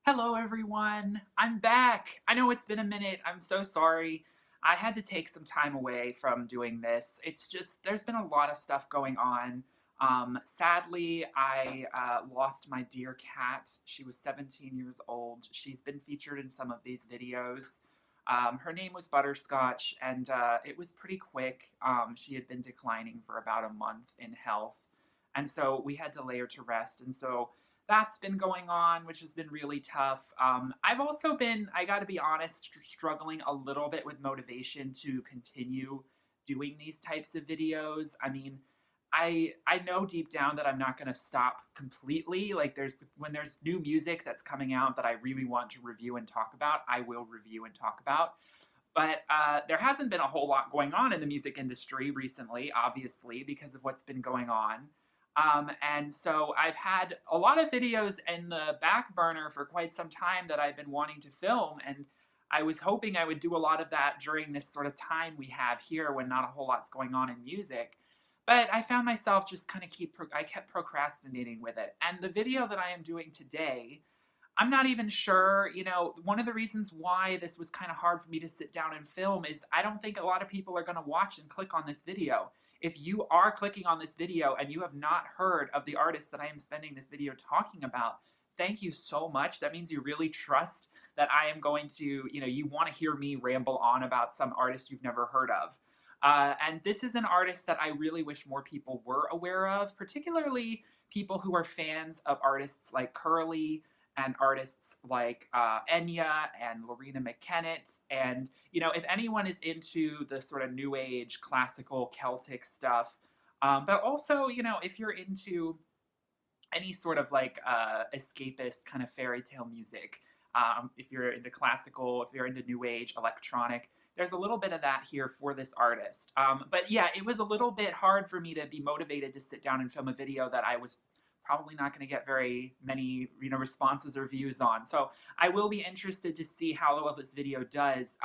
Hello, everyone. I'm back. I know it's been a minute. I'm so sorry. I had to take some time away from doing this. It's just, there's been a lot of stuff going on. Sadly, I lost my dear cat. She was 17 years old. She's been featured in some of these videos. Her name was Butterscotch, and it was pretty quick. She had been declining for about a month in health. And so we had to lay her to rest. And so that's been going on, which has been really tough. I've also been, I got to be honest, struggling a little bit with motivation to continue doing these types of videos. I mean, I know deep down that I'm not going to stop completely. Like when there's new music that's coming out that I really want to review and talk about, I will review and talk about. But there hasn't been a whole lot going on in the music industry recently, obviously, because of what's been going on. And so I've had a lot of videos in the back burner for quite some time that I've been wanting to film. And I was hoping I would do a lot of that during this sort of time we have here when not a whole lot's going on in music. But I found myself just kind of I kept procrastinating with it. And the video that I am doing today, I'm not even sure, one of the reasons why this was kind of hard for me to sit down and film is I don't think a lot of people are going to watch and click on this video. If you are clicking on this video and you have not heard of the artist that I am spending this video talking about, thank you so much. That means you really trust that I am going to, you want to hear me ramble on about some artist you've never heard of. And this is an artist that I really wish more people were aware of, particularly people who are fans of artists like Curly and artists like Enya and Lorena McKennitt. And, if anyone is into the sort of new age classical Celtic stuff, but also, if you're into any sort of like escapist kind of fairy tale music, if you're into classical, if you're into new age electronic, there's a little bit of that here for this artist. But yeah, it was a little bit hard for me to be motivated to sit down and film a video that I was probably not going to get very many responses or views on. So I will be interested to see how well this video does.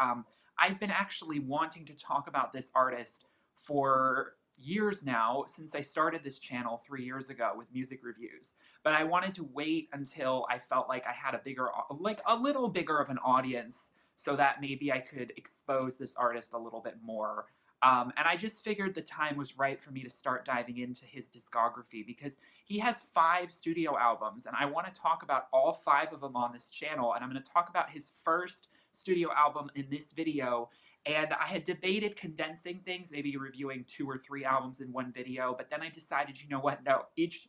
I've been actually wanting to talk about this artist for years now, since I started this channel 3 years ago with music reviews. But I wanted to wait until I felt like I had a little bigger of an audience, so that maybe I could expose this artist a little bit more. And I just figured the time was right for me to start diving into his discography, because he has 5 studio albums, and I want to talk about all 5 of them on this channel. And I'm going to talk about his first studio album in this video. And I had debated condensing things, maybe reviewing 2 or 3 albums in one video, but then I decided, you know what, no, each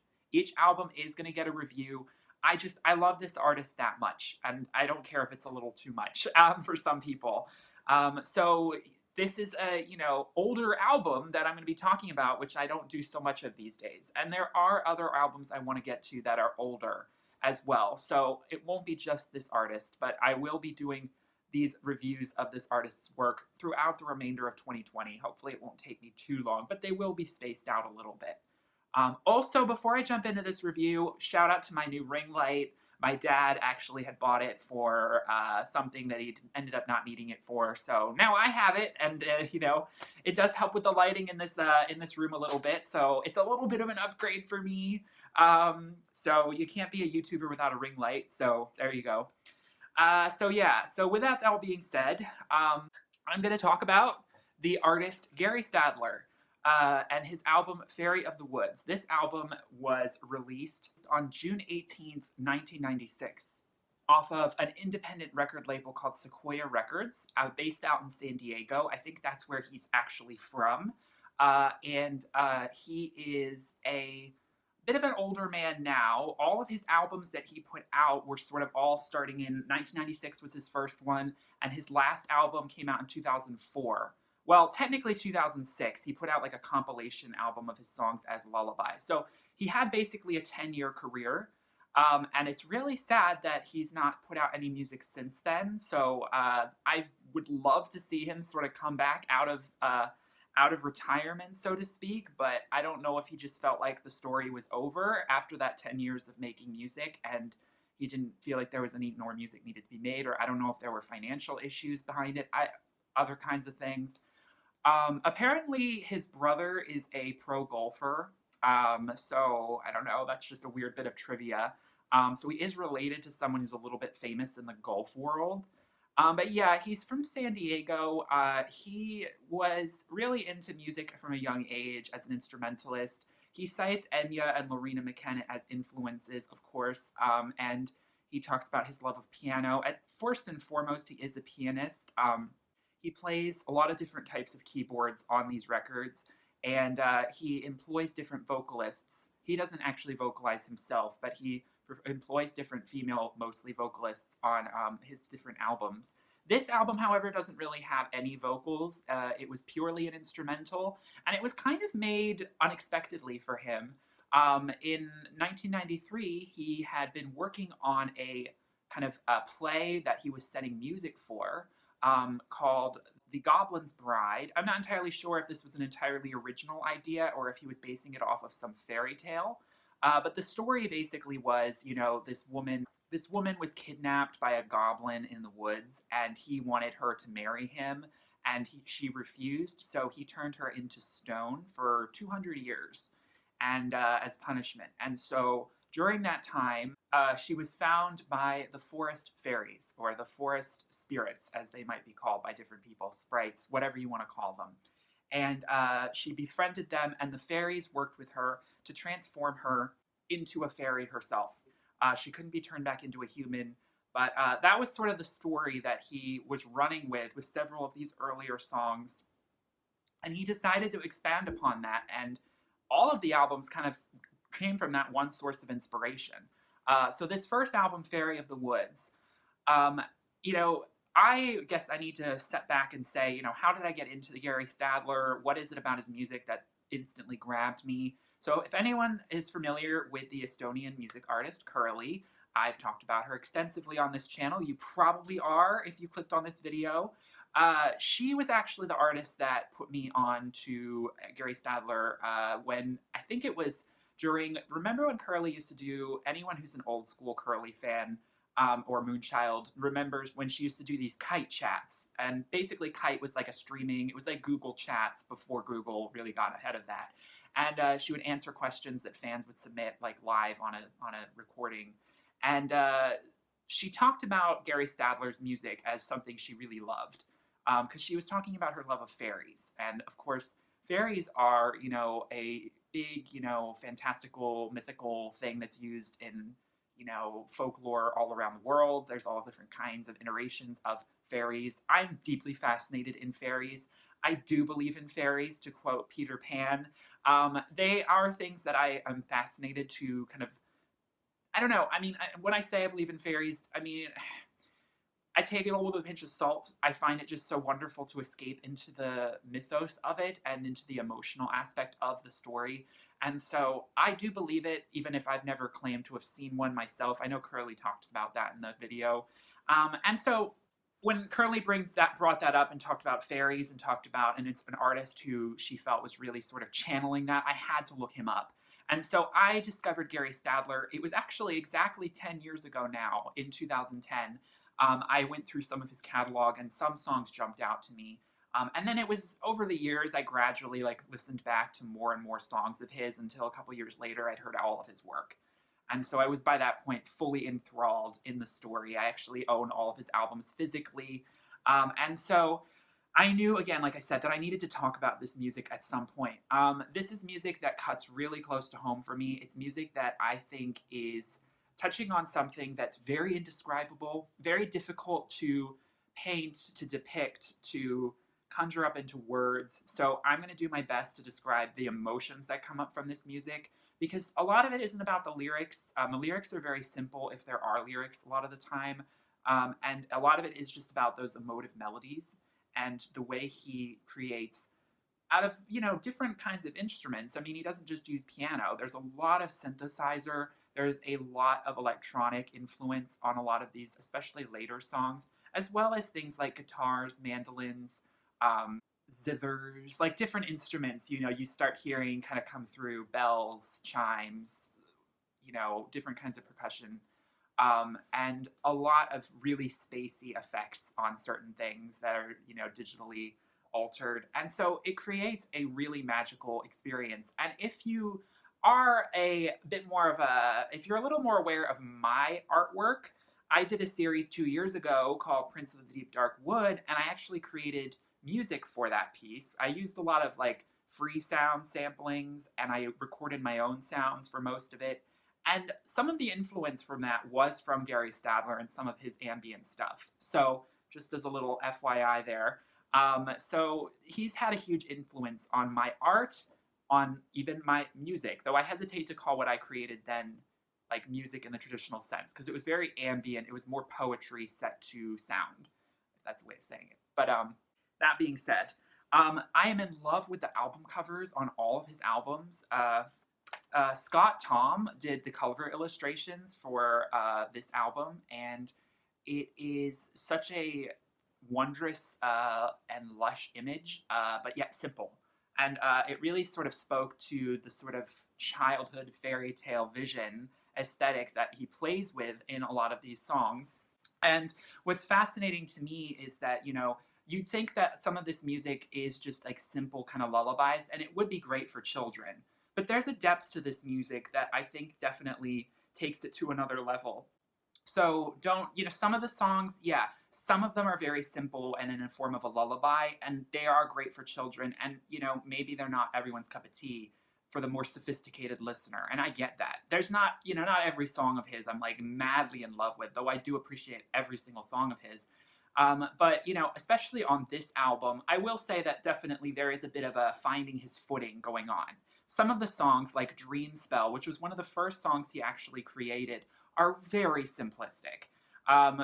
album is going to get a review. I love this artist that much, and I don't care if it's a little too much for some people. So this is a, older album that I'm going to be talking about, which I don't do so much of these days. And there are other albums I want to get to that are older as well. So it won't be just this artist, but I will be doing these reviews of this artist's work throughout the remainder of 2020. Hopefully it won't take me too long, but they will be spaced out a little bit. Also, before I jump into this review, shout out to my new ring light. My dad actually had bought it for something that he ended up not needing it for, so now I have it, and it does help with the lighting in this room a little bit. So it's a little bit of an upgrade for me. So you can't be a YouTuber without a ring light. So there you go. So with that all being said, I'm going to talk about the artist Gary Stadler. And his album Fairy of the Woods. This album was released on June 18th, 1996, off of an independent record label called Sequoia Records, based out in San Diego. I think that's where he's actually from. And he is a bit of an older man now. All of his albums that he put out were sort of all starting in 1996 was his first one, and his last album came out in 2004. Well, technically 2006, he put out like a compilation album of his songs as lullabies. So he had basically a 10-year career. And it's really sad that he's not put out any music since then. So I would love to see him sort of come back out of retirement, so to speak. But I don't know if he just felt like the story was over after that 10 years of making music, and he didn't feel like there was any more music needed to be made, or I don't know if there were financial issues behind it, other kinds of things. Apparently, his brother is a pro golfer. So I don't know. That's just a weird bit of trivia. So he is related to someone who's a little bit famous in the golf world. But yeah, he's from San Diego. He was really into music from a young age as an instrumentalist. He cites Enya and Lorena McKenna as influences, of course, and he talks about his love of piano. At first and foremost, he is a pianist. He plays a lot of different types of keyboards on these records, and he employs different vocalists. He doesn't actually vocalize himself, but he employs different female, mostly vocalists on his different albums. This album, however, doesn't really have any vocals. It was purely an instrumental, and it was kind of made unexpectedly for him. In 1993, he had been working on a kind of a play that he was setting music for, called The Goblins Bride. I'm not entirely sure if this was an entirely original idea or if he was basing it off of some fairy tale. But the story basically was, this woman was kidnapped by a goblin in the woods, and he wanted her to marry him, and she refused. So he turned her into stone for 200 years, and as punishment. And so during that time, she was found by the forest fairies, or the forest spirits, as they might be called by different people, sprites, whatever you want to call them. And she befriended them, and the fairies worked with her to transform her into a fairy herself. She couldn't be turned back into a human, but that was sort of the story that he was running with several of these earlier songs. And he decided to expand upon that, and all of the albums kind of came from that one source of inspiration. So this first album, Fairy of the Woods, um, you know, I guess I need to step back and say, how did I get into the Gary Stadler? What is it about his music that instantly grabbed me? So if anyone is familiar with the Estonian music artist Curly, I've talked about her extensively on this channel. You probably are if you clicked on this video. She was actually the artist that put me on to Gary Stadler when I think it was remember when Curly used to do, anyone who's an old school Curly fan, or Moonchild remembers when she used to do these kite chats. And basically Kite was like it was like Google Chats before Google really got ahead of that. And she would answer questions that fans would submit like live on a recording. And she talked about Gary Stadler's music as something she really loved, because she was talking about her love of fairies. And of course, fairies are, a big, fantastical, mythical thing that's used in, folklore all around the world. There's all different kinds of iterations of fairies. I'm deeply fascinated in fairies. I do believe in fairies, to quote Peter Pan. They are things that I am fascinated to kind of, I don't know. I mean, when I say I believe in fairies, I mean, I take it all with a pinch of salt. I find it just so wonderful to escape into the mythos of it and into the emotional aspect of the story. And so I do believe it, even if I've never claimed to have seen one myself. I know Curly talks about that in the video. And so when Curly brought that up and talked about fairies and talked about, and it's an artist who she felt was really sort of channeling that, I had to look him up. And so I discovered Gary Stadler. It was actually exactly 10 years ago now, in 2010. I went through some of his catalog, and some songs jumped out to me. And then it was over the years, I gradually listened back to more and more songs of his, until a couple years later I'd heard all of his work. And so I was by that point fully enthralled in the story. I actually own all of his albums physically. And so I knew, again, like I said, that I needed to talk about this music at some point. This is music that cuts really close to home for me. It's music that I think is touching on something that's very indescribable, very difficult to paint, to depict, to conjure up into words. So I'm going to do my best to describe the emotions that come up from this music, because a lot of it isn't about the lyrics. The lyrics are very simple, if there are lyrics a lot of the time. And a lot of it is just about those emotive melodies and the way he creates out of, different kinds of instruments. I mean, he doesn't just use piano. There's a lot of synthesizer. There's a lot of electronic influence on a lot of these, especially later songs, as well as things like guitars, mandolins, zithers, like different instruments, you start hearing kind of come through, bells, chimes, different kinds of percussion. And a lot of really spacey effects on certain things that are, digitally altered. And so it creates a really magical experience. And if you are a bit more of a, if you're a little more aware of my artwork, I did a series 2 years ago called Prince of the Deep Dark Wood, and I actually created music for that piece. I used a lot of like free sound samplings, and I recorded my own sounds for most of it. And some of the influence from that was from Gary Stadler and some of his ambient stuff. So, just as a little FYI there. So, he's had a huge influence on my art, on even my music, though I hesitate to call what I created then like music in the traditional sense, because it was very ambient. It was more poetry set to sound, if that's a way of saying it. But that being said, I am in love with the album covers on all of his albums. Scott Tom did the cover illustrations for this album, and it is such a wondrous and lush image, but yet simple. And it really sort of spoke to the sort of childhood fairy tale vision aesthetic that he plays with in a lot of these songs. And what's fascinating to me is that, you'd think that some of this music is just like simple kind of lullabies, and it would be great for children. But there's a depth to this music that I think definitely takes it to another level. So don't, some of the songs, yeah, some of them are very simple and in a form of a lullaby, and they are great for children. And, maybe they're not everyone's cup of tea for the more sophisticated listener. And I get that. There's not, not every song of his I'm like madly in love with, though I do appreciate every single song of his. But, especially on this album, I will say that definitely there is a bit of a finding his footing going on. Some of the songs, like Dream Spell, which was one of the first songs he actually created, are very simplistic.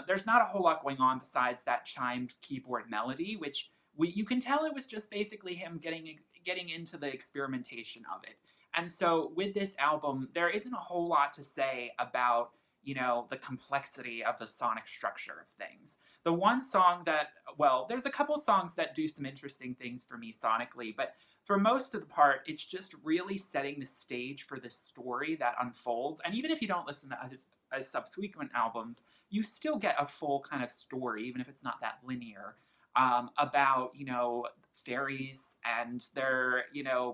There's not a whole lot going on besides that chimed keyboard melody, which you can tell it was just basically him getting into the experimentation of it. And so with this album, there isn't a whole lot to say about, the complexity of the sonic structure of things. The one song that, well, there's a couple songs that do some interesting things for me sonically, but for most of the part, it's just really setting the stage for this story that unfolds. And even if you don't listen to his subsequent albums, you still get a full kind of story, even if it's not that linear, about, fairies and their,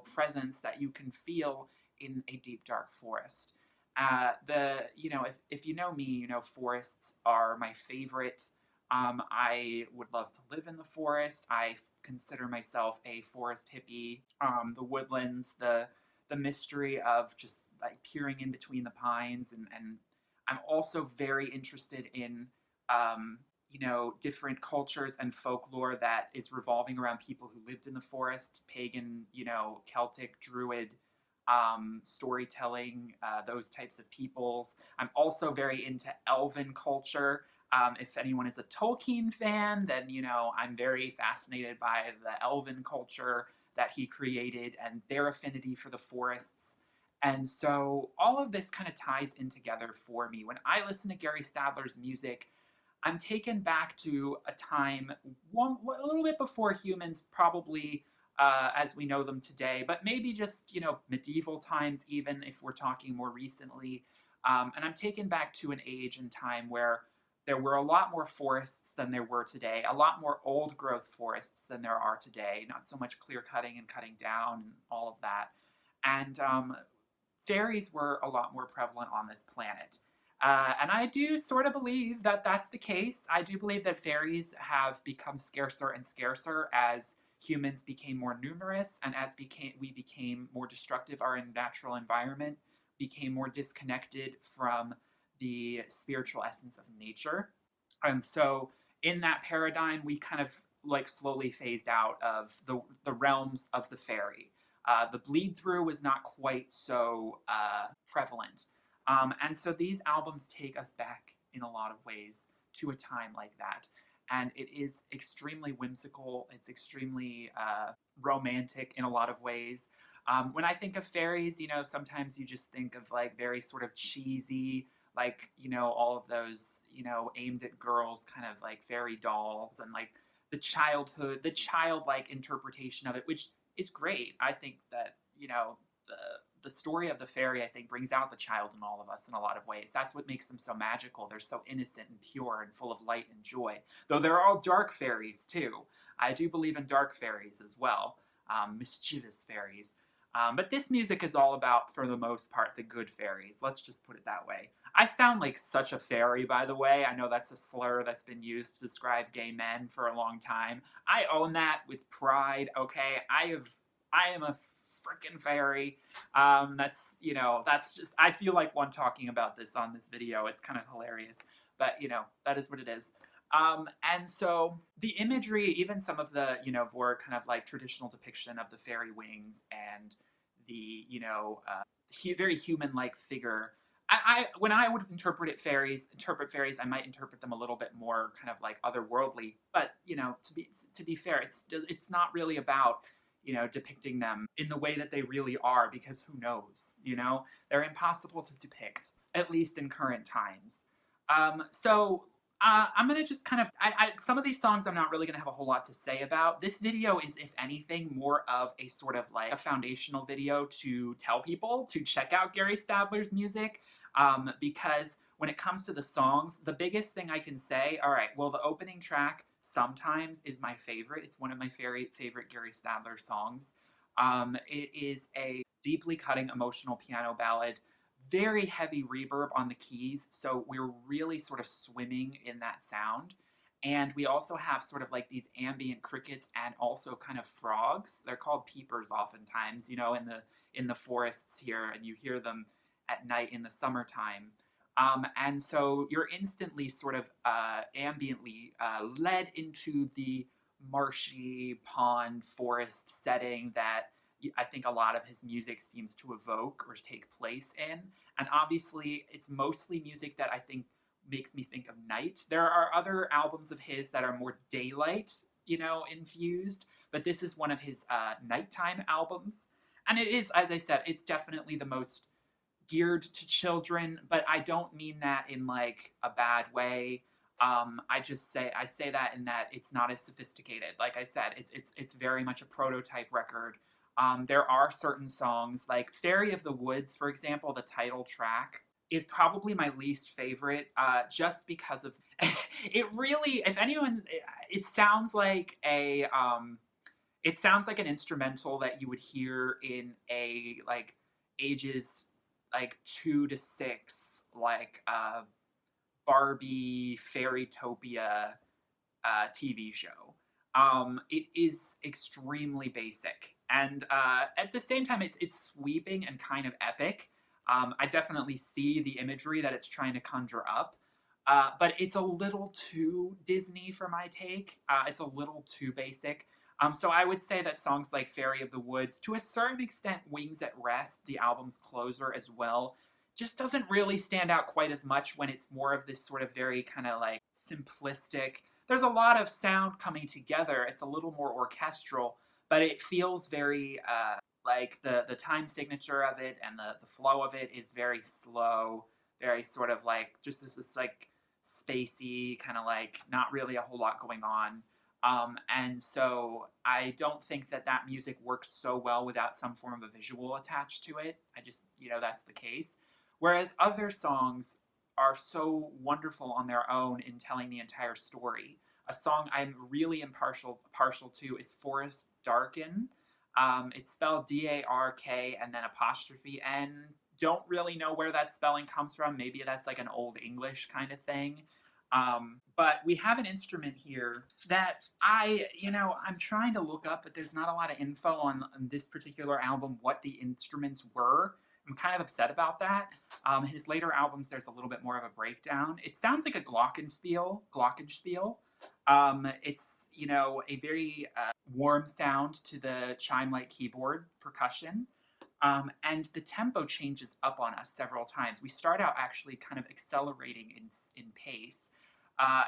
presence that you can feel in a deep, dark forest. If you know me, forests are my favorite. I would love to live in the forest. I consider myself a forest hippie. The woodlands, the mystery of just like peering in between the pines, and I'm also very interested in different cultures and folklore that is revolving around people who lived in the forest, pagan, Celtic, Druid, storytelling, those types of peoples. I'm also very into elven culture. If anyone is a Tolkien fan, then, I'm very fascinated by the elven culture that he created and their affinity for the forests. And so all of this kind of ties in together for me. When I listen to Gary Stadler's music, I'm taken back to a time a little bit before humans probably as we know them today, but maybe just, medieval times, even if we're talking more recently. And I'm taken back to an age and time where there were a lot more forests than there were today, a lot more old growth forests than there are today, not so much clear cutting and cutting down and all of that. And fairies were a lot more prevalent on this planet. And I do sort of believe that that's the case. I do believe that fairies have become scarcer and scarcer as humans became more numerous, and as we became more destructive, our natural environment became more disconnected from the spiritual essence of nature. And so in that paradigm, we kind of like slowly phased out of the realms of the fairy. The bleed through was not quite so prevalent. And so these albums take us back in a lot of ways to a time like that. And it is extremely whimsical. It's extremely romantic in a lot of ways. When I think of fairies, sometimes you just think of like very sort of cheesy, like, all of those, aimed at girls kind of like fairy dolls, and like the childlike interpretation of it, which is great. I think that, the story of the fairy, I think, brings out the child in all of us in a lot of ways. That's what makes them so magical. They're so innocent and pure and full of light and joy. Though there are all dark fairies too. I do believe in dark fairies as well, mischievous fairies. But this music is all about, for the most part, the good fairies. Let's just put it that way. I sound like such a fairy, by the way. I know that's a slur that's been used to describe gay men for a long time. I own that with pride, okay? I am a freaking fairy. That's, you know, that's just, I feel like one talking about this on this video. It's kind of hilarious. But, you know, that is what it is. And so the imagery, even some of the, you know, more kind of like traditional depiction of the fairy wings and the, you know, very human-like figure. When I would interpret fairies, I might interpret them a little bit more kind of like otherworldly. But, you know, to be fair, it's not really about, you know, depicting them in the way that they really are, because who knows, you know? They're impossible to depict, at least in current times. I'm going to just kind of, some of these songs I'm not really going to have a whole lot to say about. This video is, if anything, more of a sort of like a foundational video to tell people to check out Gary Stadler's music, because when it comes to the songs, the biggest thing I can say, all right, well, the opening track sometimes is my favorite. It's one of my favorite Gary Stadler songs. It is a deeply cutting emotional piano ballad, very heavy reverb on the keys, so we're really sort of swimming in that sound. And we also have sort of like these ambient crickets and also kind of frogs. They're called peepers oftentimes, you know, in the forests here, and you hear them at night in the summertime. And so you're instantly sort of ambiently led into the marshy pond forest setting that I think a lot of his music seems to evoke or take place in. And obviously, it's mostly music that I think makes me think of night. There are other albums of his that are more daylight, you know, infused, but this is one of his nighttime albums. And it is, as I said, it's definitely the most geared to children, but I don't mean that in like a bad way. I say that in that it's not as sophisticated. Like I said, it's very much a prototype record. There are certain songs, like Fairy of the Woods, for example, the title track is probably my least favorite, just because of, it really, if anyone, it sounds like an instrumental that you would hear in a, like, ages, like, 2 to 6, like, Barbie Fairytopia TV show. It is extremely basic. And at the same time, it's sweeping and kind of epic. I definitely see the imagery that it's trying to conjure up. But it's a little too Disney for my take. It's a little too basic. So I would say that songs like Fairy of the Woods, to a certain extent, Wings at Rest, the album's closer as well, just doesn't really stand out quite as much when it's more of this sort of very kind of like simplistic. There's a lot of sound coming together. It's a little more orchestral, but it feels very like the time signature of it and the flow of it is very slow, very sort of like just this like spacey kind of like not really a whole lot going on. And so I don't think that music works so well without some form of a visual attached to it. I just, you know, that's the case. Whereas other songs are so wonderful on their own in telling the entire story. A song I'm really partial to is Forest Darken. It's spelled D-A-R-K and then apostrophe N. Don't really know where that spelling comes from. Maybe that's like an Old English kind of thing. But we have an instrument here that I'm trying to look up, but there's not a lot of info on this particular album, what the instruments were. I'm kind of upset about that. His later albums, there's a little bit more of a breakdown. It sounds like a glockenspiel. It's, you know, a very warm sound to the chime-like keyboard percussion. And the tempo changes up on us several times. We start out actually kind of accelerating in pace.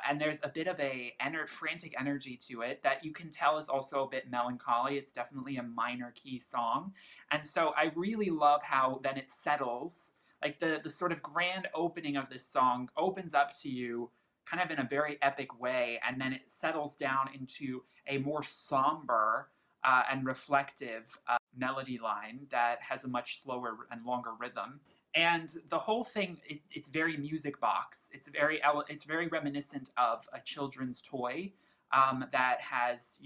And there's a bit of a frantic energy to it that you can tell is also a bit melancholy. It's definitely a minor key song. And so I really love how then it settles. Like the sort of grand opening of this song opens up to you kind of in a very epic way, and then it settles down into a more somber and reflective melody line that has a much slower and longer rhythm. And the whole thing, it's very music box. It's very reminiscent of a children's toy that has,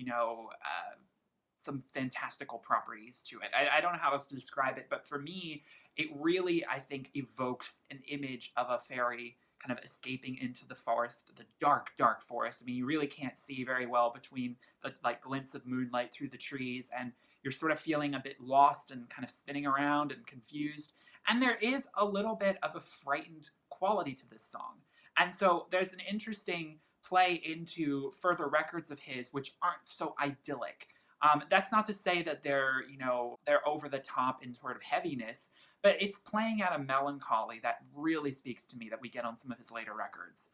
some fantastical properties to it. I don't know how else to describe it, but for me, it really, I think, evokes an image of a fairy kind of escaping into the forest, the dark, dark forest. I mean, you really can't see very well between the like glints of moonlight through the trees, and you're sort of feeling a bit lost and kind of spinning around and confused. And there is a little bit of a frightened quality to this song. And so there's an interesting play into further records of his, which aren't so idyllic. That's not to say that they're over the top in sort of heaviness, but it's playing at a melancholy that really speaks to me that we get on some of his later records.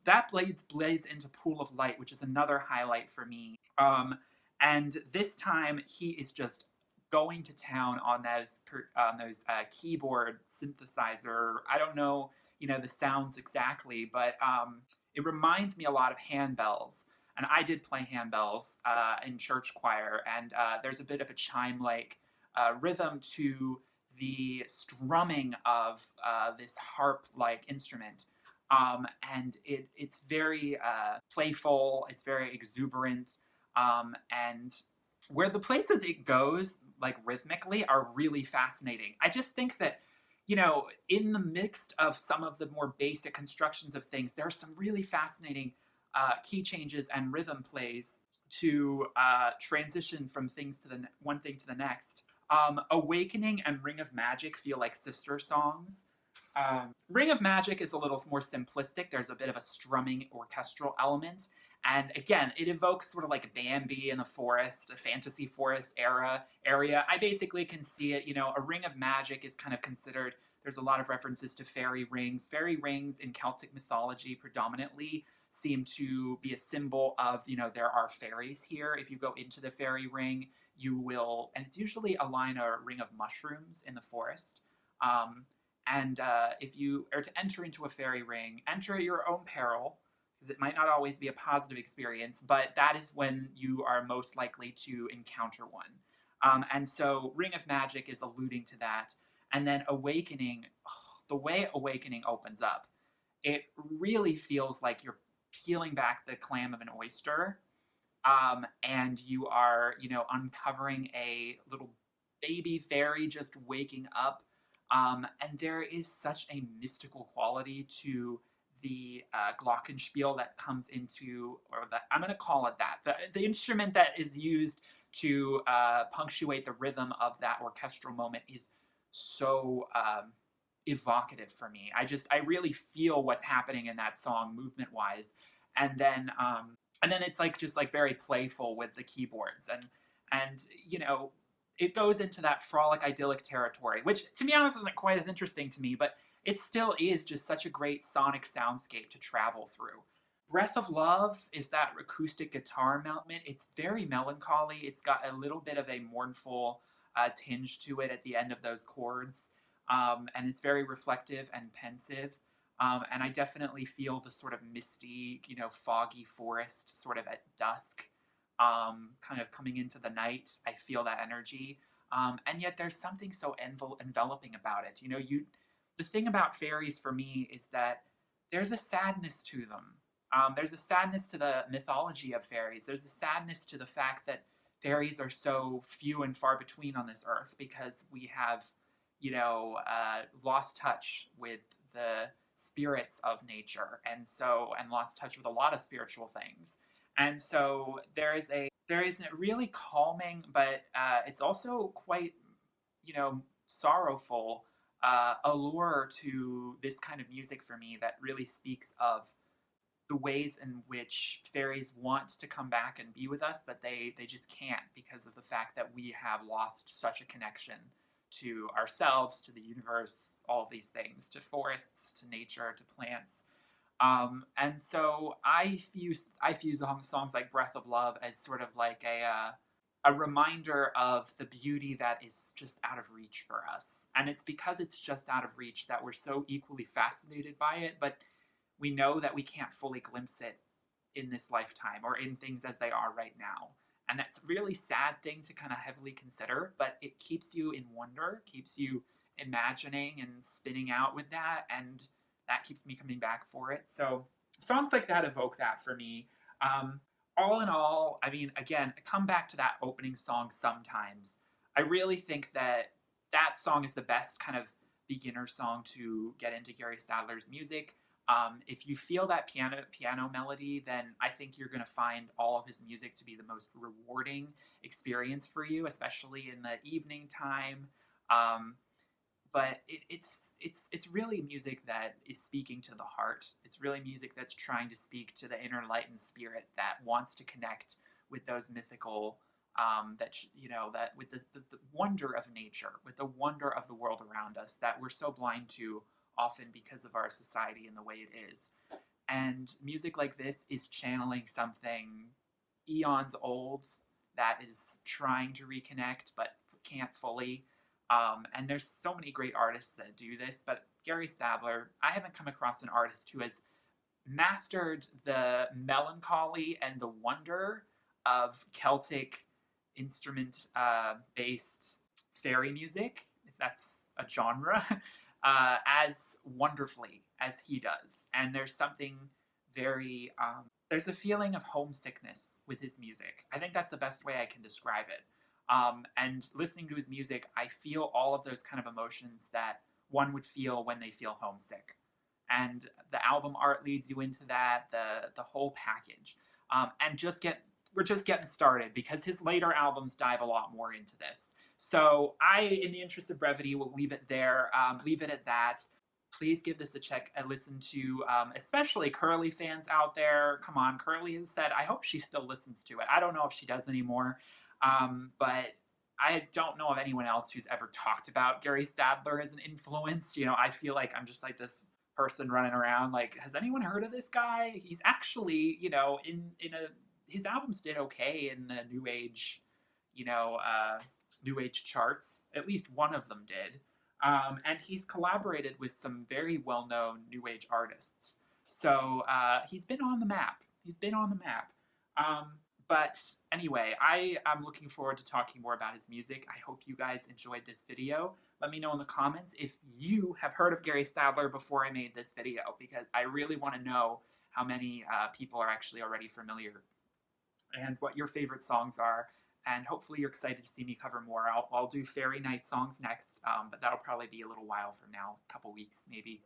That blades into Pool of Light, which is another highlight for me. And this time he is just going to town on those keyboard synthesizer. I don't know, the sounds exactly, but it reminds me a lot of handbells. And I did play handbells in church choir, and there's a bit of a chime-like rhythm to the strumming of this harp-like instrument. And it's very playful, it's very exuberant, and where the places it goes, like rhythmically, are really fascinating. I just think that, in the mix of some of the more basic constructions of things, there are some really fascinating key changes and rhythm plays to transition from one thing to the next. Awakening and Ring of Magic feel like sister songs. Ring of Magic is a little more simplistic. There's a bit of a strumming orchestral element. And again, it evokes sort of like Bambi in the forest, a fantasy forest area. I basically can see it, a Ring of Magic is kind of considered, there's a lot of references to fairy rings. Fairy rings in Celtic mythology predominantly seem to be a symbol of, there are fairies here. If you go into the fairy ring, you will, and it's usually a ring of mushrooms in the forest. And if you are to enter into a fairy ring, enter at your own peril, because it might not always be a positive experience, but that is when you are most likely to encounter one. And so Ring of Magic is alluding to that. And then Awakening, the way Awakening opens up, it really feels like you're peeling back the clam of an oyster, and you are, uncovering a little baby fairy just waking up. And there is such a mystical quality to the glockenspiel that comes into, I'm going to call it that, the instrument that is used to punctuate the rhythm of that orchestral moment is so evocative for me. I really feel what's happening in that song movement wise, and then it's like just like very playful with the keyboards, and it goes into that frolic idyllic territory, which to be honest isn't quite as interesting to me, but it still is just such a great sonic soundscape to travel through. Breath of Love is that acoustic guitar element. It's very melancholy. It's got a little bit of a mournful tinge to it at the end of those chords. And it's very reflective and pensive. And I definitely feel the sort of misty, foggy forest sort of at dusk, kind of coming into the night. I feel that energy. And yet there's something so enveloping about it. The thing about fairies for me is that there's a sadness to them. There's a sadness to the mythology of fairies. There's a sadness to the fact that fairies are so few and far between on this earth because we have, lost touch with the spirits of nature, and lost touch with a lot of spiritual things. And so there is a really calming, but it's also quite, sorrowful allure to this kind of music for me that really speaks of the ways in which fairies want to come back and be with us, but they just can't because of the fact that we have lost such a connection to ourselves, to the universe, all of these things, to forests, to nature, to plants. And so I view songs like Breath of Love as sort of like a reminder of the beauty that is just out of reach for us. And it's because it's just out of reach that we're so equally fascinated by it, but we know that we can't fully glimpse it in this lifetime or in things as they are right now. And that's a really sad thing to kind of heavily consider, but it keeps you in wonder, keeps you imagining and spinning out with that, and that keeps me coming back for it. So songs like that evoke that for me. Um, all in all, I mean, again, I come back to that opening song sometimes. I really think that that song is the best kind of beginner song to get into Gary Stadler's music. If you feel that piano melody, then I think you're going to find all of his music to be the most rewarding experience for you, especially in the evening time. Um, but it's really music that is speaking to the heart. It's really music that's trying to speak to the inner light and spirit that wants to connect with those mythical that that with the wonder of nature, with the wonder of the world around us that we're so blind to often because of our society and the way it is. And music like this is channeling something eons old that is trying to reconnect but can't fully. And there's so many great artists that do this, but Gary Stadler, I haven't come across an artist who has mastered the melancholy and the wonder of Celtic instrument based fairy music, if that's a genre, as wonderfully as he does. And there's something very, there's a feeling of homesickness with his music. I think that's the best way I can describe it. And listening to his music, I feel all of those kind of emotions that one would feel when they feel homesick. And the album art leads you into that, the whole package. And we're just getting started because his later albums dive a lot more into this. So I, in the interest of brevity, will leave it there, leave it at that. Please give this a listen to, especially Curly fans out there. Come on, Curly has said, I hope she still listens to it. I don't know if she does anymore, but I don't know of anyone else who's ever talked about Gary Stadler as an influence. I feel like I'm just like this person running around like, has anyone heard of this guy? He's actually, his albums did okay in the New Age, New Age charts. At least one of them did. And he's collaborated with some very well-known New Age artists. So he's been on the map. But anyway, I am looking forward to talking more about his music. I hope you guys enjoyed this video. Let me know in the comments if you have heard of Gary Stadler before I made this video, because I really want to know how many people are actually already familiar and what your favorite songs are. And hopefully you're excited to see me cover more. I'll do Fairy Night songs next, but that'll probably be a little while from now, a couple weeks, maybe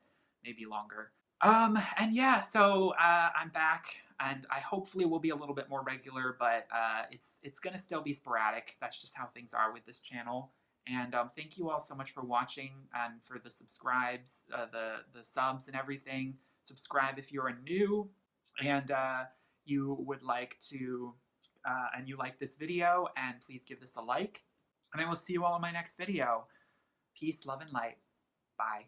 longer. And yeah, so I'm back, and I hopefully will be a little bit more regular, but it's gonna still be sporadic. That's just how things are with this channel. And thank you all so much for watching and for the subscribes, the subs and everything. Subscribe if you're new, and you would like to, and you like this video, and please give this a like. And I will see you all in my next video. Peace, love, and light. Bye.